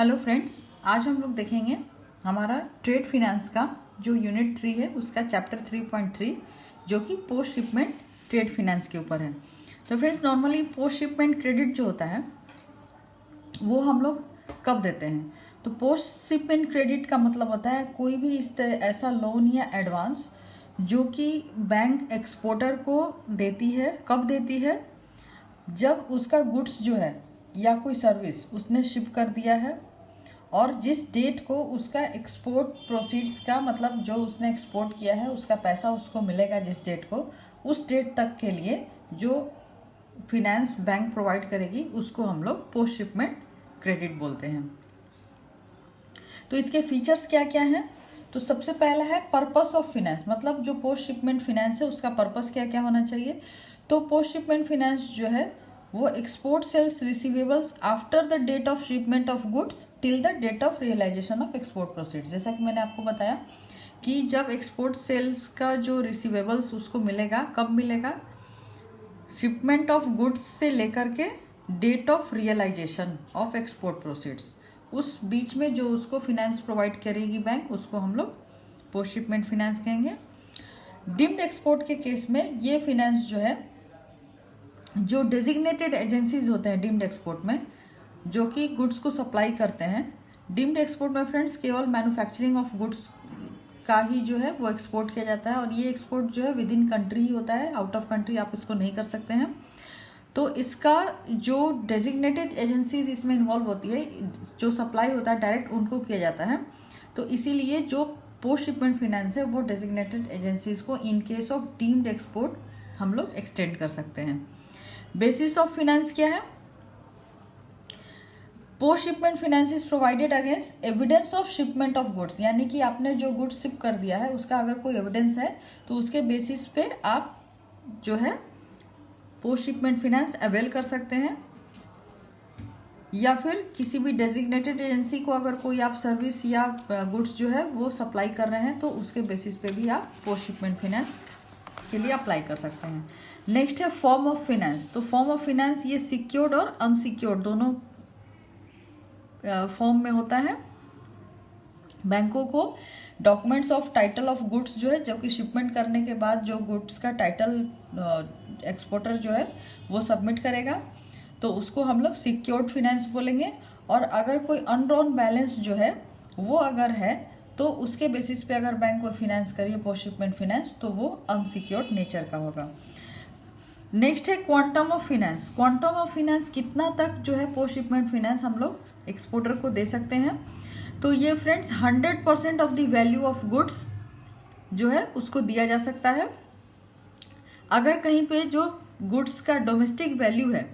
Hello friends, आज हम लोग देखेंगे हमारा ट्रेड फिनेंस का जो यूनिट 3 है उसका चैप्टर 3.3 जो कि पोस्ट शिपमेंट ट्रेड फिनेंस के ऊपर है। तो friends, normally post shipment credit जो होता है वो हम लोग कब देते हैं? तो पोस्ट शिपमेंट क्रेडिट का मतलब होता है कोई भी ऐसा लोन या एडवांस जो कि बैंक एक्सपोर्टर को देती है। कब देती है? जब उसका गुड्स जो है या कोई सर्विस उसने शिप कर दिया है और जिस डेट को उसका एक्सपोर्ट प्रोसीड्स का मतलब जो उसने एक्सपोर्ट किया है उसका पैसा उसको मिलेगा, जिस डेट को उस डेट तक के लिए जो फिनेंस बैंक प्रोवाइड करेगी उसको हम लोग पोस्ट शिपमेंट क्रेडिट बोलते हैं। तो इसके फीचर्स क्या क्या हैं? तो सबसे पहला है पर्पस ऑफ फिनेंस, मतलब जो पोस्ट शिपमेंट फिनेंस है उसका पर्पस क्या क्या होना चाहिए। तो पोस्ट शिपमेंट फिनेंस जो है वो export sales receivables after the date of shipment of goods till the date of realisation of export proceeds. जैसा कि मैंने आपको बताया कि जब एक्सपोर्ट सेल्स का जो रिसीवेबल्स उसको मिलेगा, कब मिलेगा? शिपमेंट ऑफ गुड्स से लेकर के date of realisation of export proceeds, उस बीच में जो उसको फिनेंस प्रोवाइड करेगी बैंक उसको हम लोग पोस्ट शिपमेंट फिनेंस कहेंगे। डीम्ड एक्सपोर्ट के केस में ये फिनेंस जो है जो डेजिग्नेटेड एजेंसीज होते हैं डीम्ड एक्सपोर्ट में जो कि गुड्स को सप्लाई करते हैं। डीम्ड एक्सपोर्ट में फ्रेंड्स केवल मैन्युफैक्चरिंग ऑफ गुड्स का ही जो है वो एक्सपोर्ट किया जाता है और ये एक्सपोर्ट जो है विद इन कंट्री ही होता है, आउट ऑफ कंट्री आप इसको नहीं कर सकते हैं। तो इसका जो डेजिग्नेटेड एजेंसीज इसमें इन्वॉल्व होती है, जो सप्लाई होता है डायरेक्ट उनको किया जाता है। तो इसीलिए जो पोस्ट शिपमेंट फिनेंस है वो डेजिग्नेटेड एजेंसीज को in case of deemed export हम लोग एक्सटेंड कर सकते हैं। बेसिस ऑफ फिनेंस क्या है? Post shipment finance is provided against evidence of shipment of goods, यानी कि आपने जो गुड्स शिप कर दिया है उसका अगर कोई एविडेंस है तो उसके बेसिस पे आप जो है पोस्ट शिपमेंट फिनेंस अवेल कर सकते हैं। या फिर किसी भी डेजिग्नेटेड एजेंसी को अगर कोई आप सर्विस या गुड्स जो है वो सप्लाई कर रहे हैं तो उसके बेसिस पे भी आप पोस्ट शिपमेंट फिनेंस के लिए अप्लाई कर सकते हैं। नेक्स्ट है फॉर्म ऑफ फिनेंस। तो फॉर्म ऑफ फिनेंस ये सिक्योर्ड और अनसिक्योर्ड दोनों फॉर्म में होता है। बैंकों को documents of title of goods जो है जो कि शिपमेंट करने के बाद जो गुड्स का टाइटल एक्सपोर्टर जो है वो सबमिट करेगा तो उसको हम लोग सिक्योर्ड फिनेंस बोलेंगे। और अगर कोई अनड्रॉन बैलेंस जो है वो अगर है तो उसके बेसिस पे अगर बैंक को फिनेंस करिए पोस्ट शिपमेंट फिनेंस तो वो अनसिक्योर्ड नेचर का होगा। नेक्स्ट है quantum of finance. Quantum of finance कितना तक जो है पोस्ट शिपमेंट फिनेंस हम लोग एक्सपोर्टर को दे सकते हैं? तो ये friends 100% of the value of goods जो है उसको दिया जा सकता है। अगर कहीं पे जो गुड्स का डोमेस्टिक वैल्यू है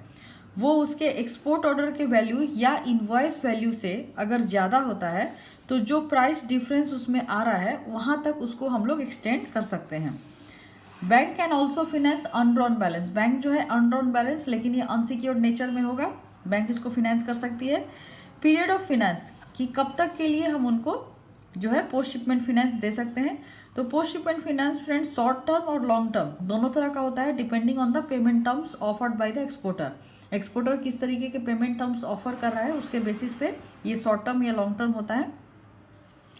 वो उसके एक्सपोर्ट ऑर्डर के वैल्यू या इनवॉइस वैल्यू से अगर ज़्यादा होता है तो जो प्राइस डिफरेंस उसमें आ रहा है वहाँ तक उसको हम लोग एक्सटेंड कर सकते हैं। Bank can also finance undrawn balance. Bank जो है अनड्रॉन बैलेंस लेकिन ये अनसिक्योर्ड नेचर में होगा, बैंक इसको फिनेंस कर सकती है। पीरियड ऑफ फिनेंस कि कब तक के लिए हम उनको जो है पोस्ट शिपमेंट फिनेंस दे सकते हैं। तो post shipment finance friends short term और लॉन्ग टर्म दोनों तरह का होता है depending on the payment terms offered by the exporter. Exporter किस तरीके के पेमेंट टर्म्स ऑफर कर रहा है उसके बेसिस पे ये शॉर्ट टर्म या लॉन्ग टर्म होता है।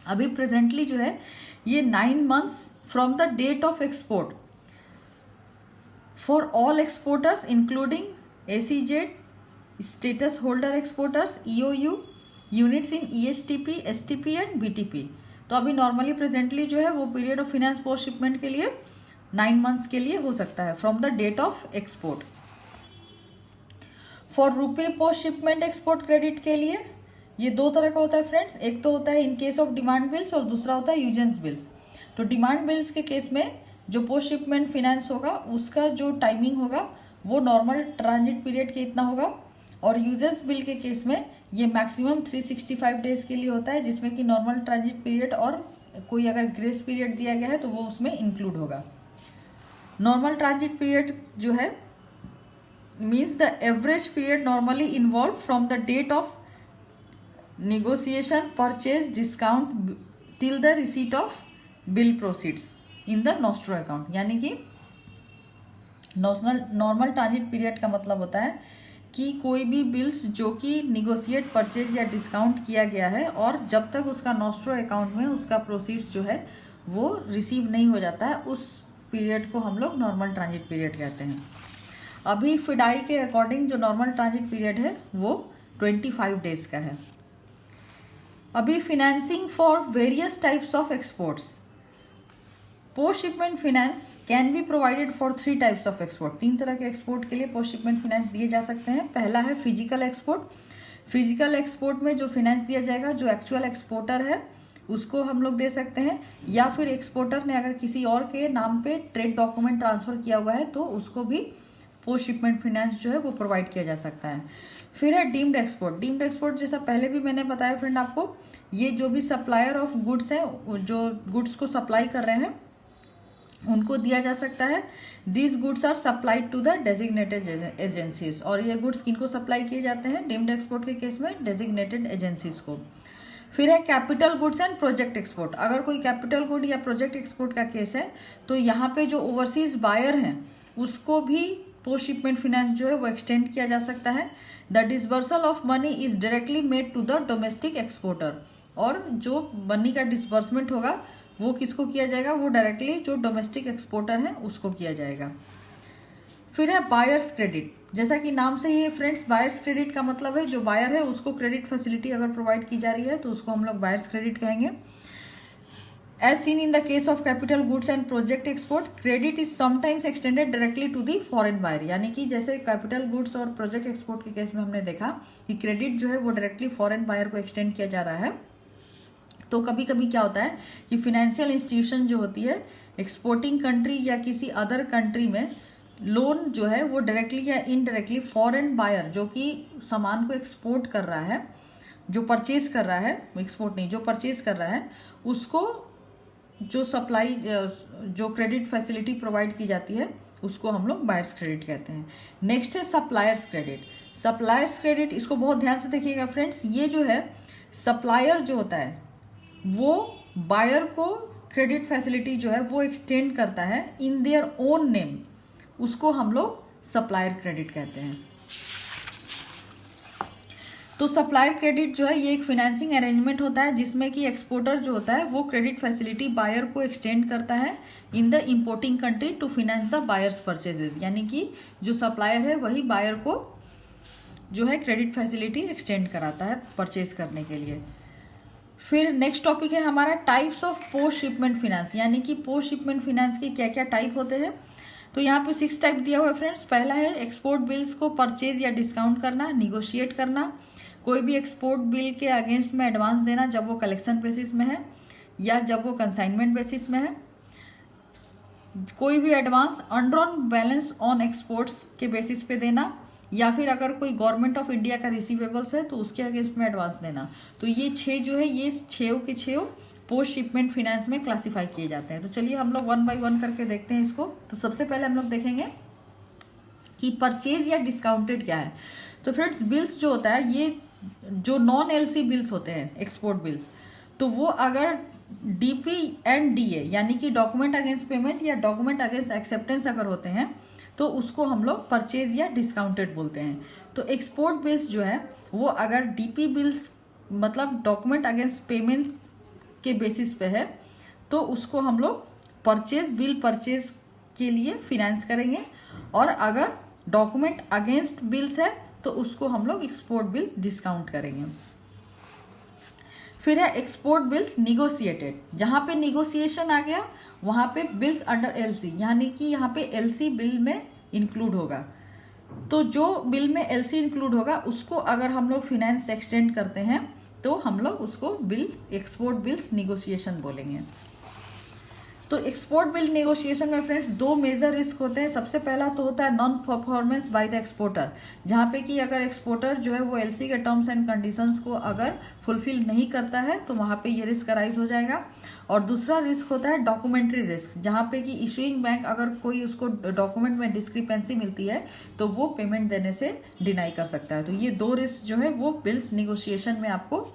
अभी प्रेजेंटली जो है ये 9 months from the date of export for all exporters including ACZ, status holder exporters, EOU, units in ESTP, STP and BTP। तो अभी नॉर्मली प्रेजेंटली जो है वो period of finance post shipment के लिए 9 months के लिए हो सकता है from the date of export. For रुपये पोस्ट शिपमेंट एक्सपोर्ट क्रेडिट के लिए ये दो तरह का होता है फ्रेंड्स। एक तो होता है in case of demand bills और दूसरा होता है यूजेंस बिल्स। तो डिमांड बिल्स के केस में जो पोस्ट शिपमेंट फिनेंस होगा उसका जो टाइमिंग होगा वो नॉर्मल ट्रांजिट पीरियड के इतना होगा और यूजेंस बिल के केस में ये मैक्सिमम 365 डेज के लिए होता है जिसमें कि नॉर्मल ट्रांजिट पीरियड और कोई अगर ग्रेस पीरियड दिया गया है तो वो उसमें इंक्लूड होगा। नॉर्मल ट्रांजिट पीरियड जो है means the average period normally involve from the date of negotiation, purchase, discount till the receipt of bill proceeds in the nostro account। यानी कि नॉर्मल ट्रांजिट पीरियड का मतलब होता है कि कोई भी बिल्स जो कि निगोशिएट परचेज या डिस्काउंट किया गया है और जब तक उसका नॉस्ट्रो अकाउंट में उसका प्रोसीड्स जो है वो रिसीव नहीं हो जाता है, उस पीरियड को हम लोग नॉर्मल ट्रांजिट पीरियड कहते हैं। अभी फिडाई के अकॉर्डिंग जो नॉर्मल ट्रांजिट पीरियड है वो 25 डेज का है। अभी financing for various types of exports. Post shipment finance can be provided for 3 types of export. 3 तरह के एक्सपोर्ट के लिए पोस्ट शिपमेंट फाइनेंस दिए जा सकते हैं। पहला है फिजिकल एक्सपोर्ट। फिजिकल एक्सपोर्ट में जो फाइनेंस दिया जाएगा, जो एक्चुअल एक्सपोर्टर है उसको हम लोग दे सकते हैं, या फिर एक्सपोर्टर ने अगर किसी और के नाम पे ट्रेड डॉक्यूमेंट ट्रांसफर किया हुआ है तो उसको भी पोस्ट शिपमेंट फाइनेंस जो है वो प्रोवाइड किया जा सकता है। फिर है डीम्ड एक्सपोर्ट। डीम्ड एक्सपोर्ट जैसा पहले भी मैंने बताया फ्रेंड आपको, ये जो भी सप्लायर ऑफ गुड्स है, जो गुड्स को सप्लाई कर रहे हैं उनको दिया जा सकता है। This goods are supplied to the designated agencies. और ये गुड्स किनको सप्लाई किए जाते हैं डीम्ड एक्सपोर्ट के केस में? डेजिग्नेटेड एजेंसीज को। फिर है capital goods and project export. अगर कोई कैपिटल गुड या प्रोजेक्ट एक्सपोर्ट का केस है तो यहाँ पे जो ओवरसीज बायर हैं उसको भी पोस्ट शिपमेंट फाइनेंस जो है वो एक्सटेंड किया जा सकता है। The disbursal of money is directly made to the domestic exporter. और जो मनी का डिसबर्समेंट होगा वो किसको किया जाएगा? वो डायरेक्टली जो डोमेस्टिक एक्सपोर्टर है उसको किया जाएगा। फिर है बायर्स क्रेडिट। जैसा कि नाम से ही है फ्रेंड्स, बायर्स क्रेडिट का मतलब है जो बायर है उसको क्रेडिट फैसिलिटी अगर प्रोवाइड की जा रही है तो उसको हम लोग बायर्स क्रेडिट कहेंगे। As seen in the case of capital goods and project export, credit is sometimes extended directly to the foreign buyer. यानी कि जैसे कैपिटल गुड्स और प्रोजेक्ट एक्सपोर्ट के केस में हमने देखा कि क्रेडिट जो है वो डायरेक्टली फॉरेन बायर को एक्सटेंड किया जा रहा है। तो कभी कभी क्या होता है कि फिनेंशियल इंस्टीट्यूशन जो होती है एक्सपोर्टिंग कंट्री या किसी अदर कंट्री में लोन जो है वो डायरेक्टली या इनडायरेक्टली फॉरेन बायर जो कि सामान को एक्सपोर्ट कर रहा है, जो परचेज कर रहा है, एक्सपोर्ट नहीं, जो परचेज कर रहा है उसको जो सप्लाई जो क्रेडिट फैसिलिटी प्रोवाइड की जाती है उसको हम लोग बायर्स क्रेडिट कहते हैं। नेक्स्ट है सप्लायर्स क्रेडिट। सप्लायर्स क्रेडिट, इसको बहुत ध्यान से देखिएगा फ्रेंड्स, ये जो है सप्लायर जो होता है वो बायर को क्रेडिट फैसिलिटी जो है वो एक्सटेंड करता है इन देयर ओन नेम, उसको हम लोग सप्लायर क्रेडिट कहते हैं। तो सप्लायर क्रेडिट जो है ये एक फाइनेंसिंग अरेंजमेंट होता है जिसमें कि एक्सपोर्टर जो होता है वो क्रेडिट फैसिलिटी बायर को एक्सटेंड करता है in the importing country to finance the buyer's purchases. यानी कि जो सप्लायर है वही बायर को जो है क्रेडिट फैसिलिटी एक्सटेंड कराता है परचेज करने के लिए। फिर नेक्स्ट टॉपिक है हमारा types of post shipment finance. यानी कि पोस्ट शिपमेंट फाइनेंस के क्या क्या टाइप होते हैं। तो यहाँ पे 6 टाइप दिया हुआ है फ्रेंड्स। पहला है एक्सपोर्ट बिल्स को परचेज या डिस्काउंट करना, निगोशिएट करना, कोई भी एक्सपोर्ट बिल के अगेंस्ट में एडवांस देना जब वो कलेक्शन बेसिस में है या जब वो कंसाइनमेंट बेसिस में है, कोई भी एडवांस अनड्रॉन बैलेंस ऑन एक्सपोर्ट्स के बेसिस पे देना, या फिर अगर कोई गवर्नमेंट ऑफ इंडिया का रिसीवेबल्स है तो उसके अगेंस्ट में एडवांस देना। तो ये 6 जो है ये 6 के 6 पोस्ट शिपमेंट फाइनेंस में क्लासिफाई किए जाते हैं। तो चलिए हम लोग 1 बाय 1 करके देखते हैं इसको। तो सबसे पहले हम लोग देखेंगे कि परचेज या डिस्काउंटेड क्या है। तो फ्रेंड्स बिल्स जो होता है ये जो नॉन एलसी बिल्स होते हैं एक्सपोर्ट बिल्स, तो वो अगर डीपी एंड डीए यानी कि डॉक्यूमेंट अगेंस्ट पेमेंट या डॉक्यूमेंट अगेंस्ट एक्सेप्टेंस अगर होते हैं तो उसको हम लोग परचेज या डिस्काउंटेड बोलते हैं। तो एक्सपोर्ट बिल्स जो है वो अगर डीपी बिल्स मतलब डॉक्यूमेंट अगेंस्ट पेमेंट के बेसिस पे है तो उसको हम लोग परचेज बिल परचेज के लिए फिनेंस करेंगे, और अगर डॉक्यूमेंट अगेंस्ट बिल्स है तो उसको हम लोग एक्सपोर्ट बिल्स डिस्काउंट करेंगे। फिर है एक्सपोर्ट बिल्स निगोशिएटेड। जहां पे निगोशिएशन आ गया वहां पे बिल्स अंडर एलसी, यानी कि यहाँ पे एलसी बिल में इंक्लूड होगा। तो जो बिल में एलसी इंक्लूड होगा उसको अगर हम लोग फिनेंस एक्सटेंड करते हैं तो हम लोग उसको बिल्स एक्सपोर्ट बिल्स निगोशिएशन बोलेंगे। तो एक्सपोर्ट बिल नेगोशिएशन में फ्रेंड्स 2 मेजर रिस्क होते हैं। सबसे पहला तो होता है non performance by the exporter, जहाँ पे कि अगर एक्सपोर्टर जो है वो एलसी के टर्म्स एंड कंडीशंस को अगर फुलफिल नहीं करता है तो वहाँ पे ये रिस्क अराइज हो जाएगा। और दूसरा रिस्क होता है डॉक्यूमेंट्री रिस्क, जहाँ पे कि इशूइंग बैंक अगर कोई उसको डॉक्यूमेंट में डिस्क्रिपेंसी मिलती है तो वो पेमेंट देने से डिनाई कर सकता है। तो ये 2 रिस्क जो है वो बिल्स निगोशिएशन में आपको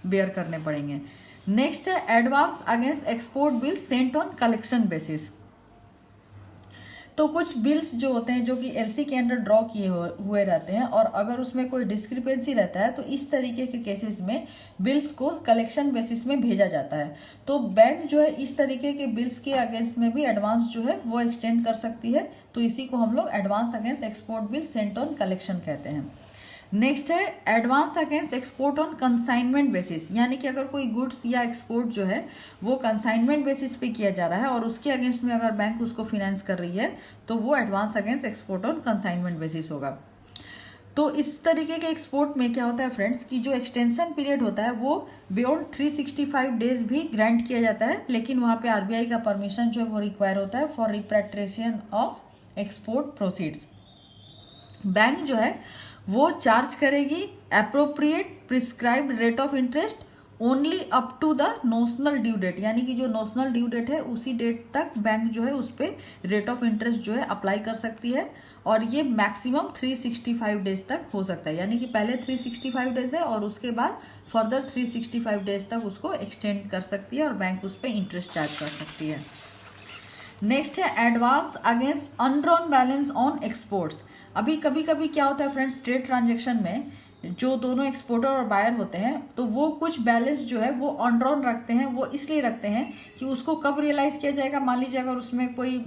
बेयर करने पड़ेंगे। नेक्स्ट है advance against export bill Saint on collection basis. तो कुछ बिल्स जो होते हैं जो कि एलसी के अंडर ड्रॉ किए हुए रहते हैं और अगर उसमें कोई डिस्क्रिपेंसी रहता है तो इस तरीके के केसेस में बिल्स को कलेक्शन बेसिस में भेजा जाता है। तो बैंक जो है इस तरीके के बिल्स के अगेंस्ट में भी एडवांस जो है वो एक्सटेंड कर सकती है। तो इसी को हम लोग advance against export bill Saint on collection कहते हैं। नेक्स्ट है advance against export on consignment basis, यानी कि अगर कोई गुड्स या एक्सपोर्ट जो है वो कंसाइनमेंट बेसिस पे किया जा रहा है और उसके अगेंस्ट में अगर बैंक उसको फिनेंस कर रही है तो वो advance against export on consignment basis होगा। तो इस तरीके के एक्सपोर्ट में क्या होता है फ्रेंड्स कि जो एक्सटेंशन पीरियड होता है वो बियॉन्ड 365 डेज भी ग्रांट किया जाता है, लेकिन वहाँ पे आरबीआई का परमिशन जो है वो रिक्वायर होता है for repatriation of export proceeds. Bank जो है वो चार्ज करेगी appropriate prescribed rate of interest only up to the notional due date, यानी कि जो नोशनल ड्यू डेट है उसी डेट तक बैंक जो है उस पर रेट ऑफ इंटरेस्ट जो है अप्लाई कर सकती है और ये मैक्सिमम 365 डेज तक हो सकता है, यानी कि पहले 365 डेज है और उसके बाद फर्दर 365 डेज तक उसको एक्सटेंड कर सकती है और बैंक उस पर इंटरेस्ट चार्ज कर सकती है। नेक्स्ट है advance against undrawn balance on exports. अभी कभी कभी क्या होता है फ्रेंड्स, ट्रेड ट्रांजेक्शन में जो दोनों एक्सपोर्टर और बायर होते हैं तो वो कुछ बैलेंस जो है वो अनड्रॉन रखते हैं। वो इसलिए रखते हैं कि उसको कब रियलाइज किया जाएगा, मान लीजिए अगर उसमें कोई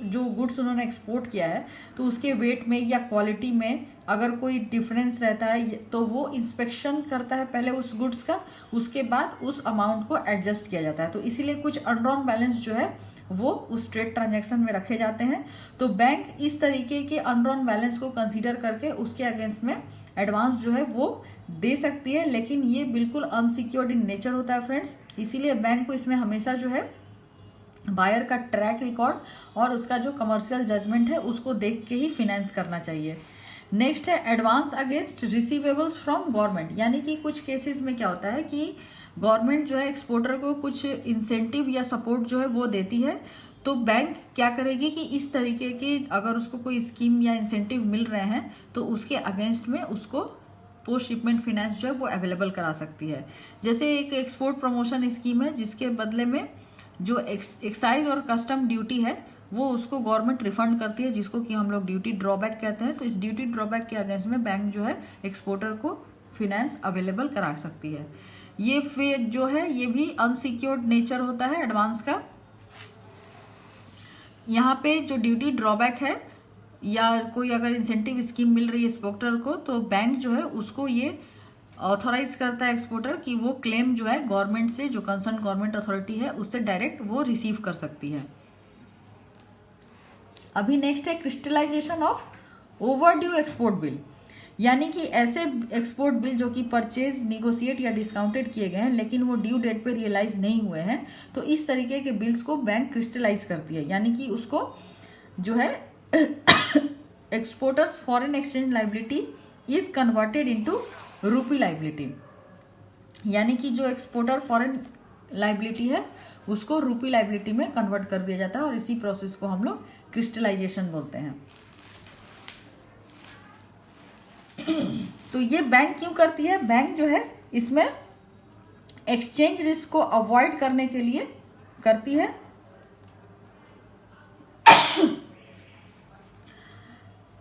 जो गुड्स उन्होंने एक्सपोर्ट किया है तो उसके वेट में या क्वालिटी में अगर कोई डिफरेंस रहता है तो वो इंस्पेक्शन करता है पहले उस गुड्स का, उसके बाद उस अमाउंट को एडजस्ट किया जाता है। तो इसीलिए कुछ अनड्रॉन बैलेंस जो है वो उस ट्रेड ट्रांजैक्शन में रखे जाते हैं। तो बैंक इस तरीके के अनड्रॉन बैलेंस को कंसीडर करके उसके अगेंस्ट में एडवांस जो है वो दे सकती है, लेकिन ये बिल्कुल अनसिक्योर्ड इन नेचर होता है फ्रेंड्स। इसीलिए बैंक को इसमें हमेशा जो है बायर का ट्रैक रिकॉर्ड और उसका जो कमर्शियल जजमेंट है उसको देख के ही फिनेंस करना चाहिए। नेक्स्ट है advance against receivables from government, यानी कि कुछ केसेस में क्या होता है कि गवर्नमेंट जो है एक्सपोर्टर को कुछ इंसेंटिव या सपोर्ट जो है वो देती है। तो बैंक क्या करेगी कि इस तरीके के अगर उसको कोई स्कीम या इंसेंटिव मिल रहे हैं तो उसके अगेंस्ट में उसको पोस्ट शिपमेंट फाइनेंस जो है वो अवेलेबल करा सकती है। जैसे एक एक्सपोर्ट प्रमोशन स्कीम है जिसके बदले में जो एक्साइज और कस्टम ड्यूटी है वो उसको गवर्नमेंट रिफंड करती है, जिसको कि हम लोग ड्यूटी ड्रॉबैक कहते हैं। तो इस ड्यूटी ड्रॉबैक के अगेंस्ट में बैंक जो है एक्सपोर्टर को फिनेंस अवेलेबल करा सकती है। ये फिर जो है ये भी अनसिक्योर्ड नेचर होता है एडवांस का। यहाँ पे जो ड्यूटी ड्रॉबैक है या कोई अगर इंसेंटिव स्कीम मिल रही है एक्सपोर्टर को तो बैंक जो है उसको ये ऑथोराइज करता है एक्सपोर्टर कि वो क्लेम जो है गवर्नमेंट से, जो कंसर्न गवर्नमेंट अथॉरिटी है उससे डायरेक्ट वो रिसीव कर सकती है। अभी नेक्स्ट है crystallisation of overdue export bill, यानी कि ऐसे एक्सपोर्ट बिल जो कि परचेज, निगोशिएट या डिस्काउंटेड किए गए हैं लेकिन वो ड्यू डेट पे रियलाइज नहीं हुए हैं, तो इस तरीके के बिल्स को बैंक क्रिस्टलाइज करती है, यानी कि उसको जो है exporters foreign exchange liability is converted into रूपी लाइबिलिटी, यानी कि जो एक्सपोर्टर फॉरेन लाइबिलिटी है उसको रूपी लाइबिलिटी में कन्वर्ट कर दिया जाता है और इसी प्रोसेस को हम लोग क्रिस्टलाइजेशन बोलते हैं। तो ये बैंक क्यों करती है? बैंक जो है इसमें एक्सचेंज रिस्क को अवॉइड करने के लिए करती है।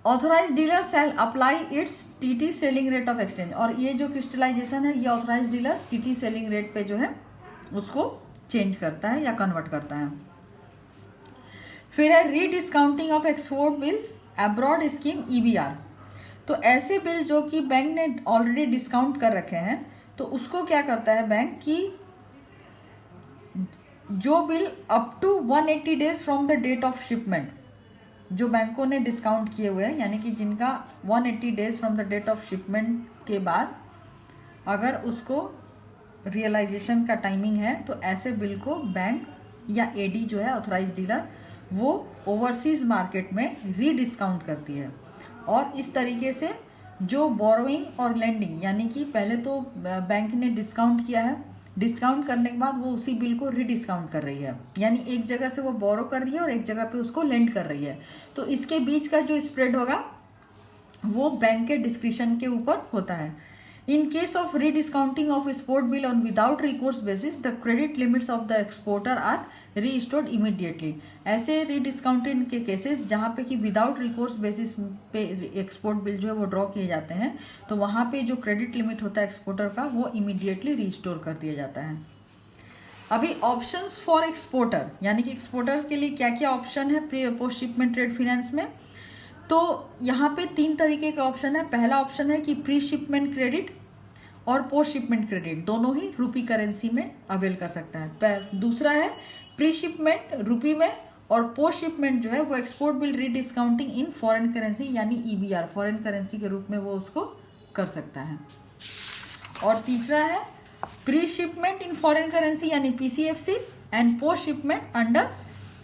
Authorise dealer shall apply its TT selling rate of exchange, और ये जो क्रिस्टलाइजेशन है ये authorise dealer TT selling rate पे जो है उसको चेंज करता है या कन्वर्ट करता है। फिर है rediscounting of export bills abroad scheme EBR. तो ऐसे बिल जो कि बैंक ने ऑलरेडी डिस्काउंट कर रखे हैं तो उसको क्या करता है बैंक कि जो bill up to 180 days from the date of shipment जो बैंकों ने डिस्काउंट किए हुए हैं, यानी कि जिनका 180 days from the date of shipment के बाद अगर उसको रियलाइजेशन का टाइमिंग है तो ऐसे बिल को बैंक या एडी जो है ऑथराइज डीलर वो ओवरसीज मार्केट में रीडिस्काउंट करती है। और इस तरीके से जो बोरोइंग और लेंडिंग, यानी कि पहले तो बैंक ने डिस्काउंट किया है, डिस्काउंट करने के बाद वो उसी बिल को रीडिस्काउंट कर रही है, यानी एक जगह से वो बोरो कर रही है और एक जगह पे उसको लेंड कर रही है। तो इसके बीच का जो स्प्रेड होगा वो बैंक के डिस्क्रिप्शन के ऊपर होता है। In case of rediscounting of export bill on without recourse basis, the credit limits of the exporter are restored immediately. ऐसे रीडिस्काउंटेड के केसेस जहाँ पे कि विदाउट रिकोर्स बेसिस पे एक्सपोर्ट बिल जो है वो ड्रॉ किए जाते हैं, तो वहाँ पे जो क्रेडिट लिमिट होता है एक्सपोर्टर का वो इमीडिएटली रिस्टोर कर दिया जाता है। अभी ऑप्शंस फॉर एक्सपोर्टर, यानी कि एक्सपोर्टर्स के लिए क्या क्या ऑप्शन है pre post shipment trade finance में। तो यहाँ पे 3 तरीके का ऑप्शन है। पहला ऑप्शन है कि प्री शिपमेंट क्रेडिट और पोस्ट शिपमेंट क्रेडिट दोनों ही रूपी करेंसी में अवेल कर सकता है। दूसरा है प्री शिपमेंट रूपी में, और पोस्ट शिपमेंट जो है वो export bill rediscounting in foreign currency यानी ईबीआर फॉरेन करेंसी के रूप में वो उसको कर सकता है। और तीसरा है pre shipment in foreign currency यानी PCFC and post shipment under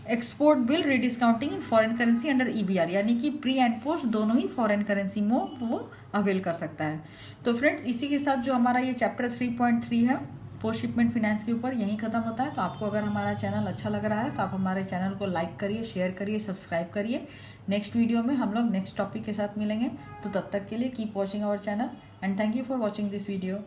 export bill rediscounting in foreign currency under EBR, यानी कि प्री एंड पोस्ट दोनों ही फॉरेन करेंसी में वो अवेल कर सकता है। तो फ्रेंड्स, इसी के साथ जो हमारा ये चैप्टर 3.3 है पोस्ट शिपमेंट फिनेंस के ऊपर यहीं खत्म होता है। तो आपको अगर हमारा चैनल अच्छा लग रहा है तो आप हमारे चैनल को लाइक करिए, शेयर करिए, सब्सक्राइब करिए। नेक्स्ट वीडियो में हम लोग नेक्स्ट टॉपिक के साथ मिलेंगे। तो तब तक के लिए keep watching our channel and thank you for watching this video.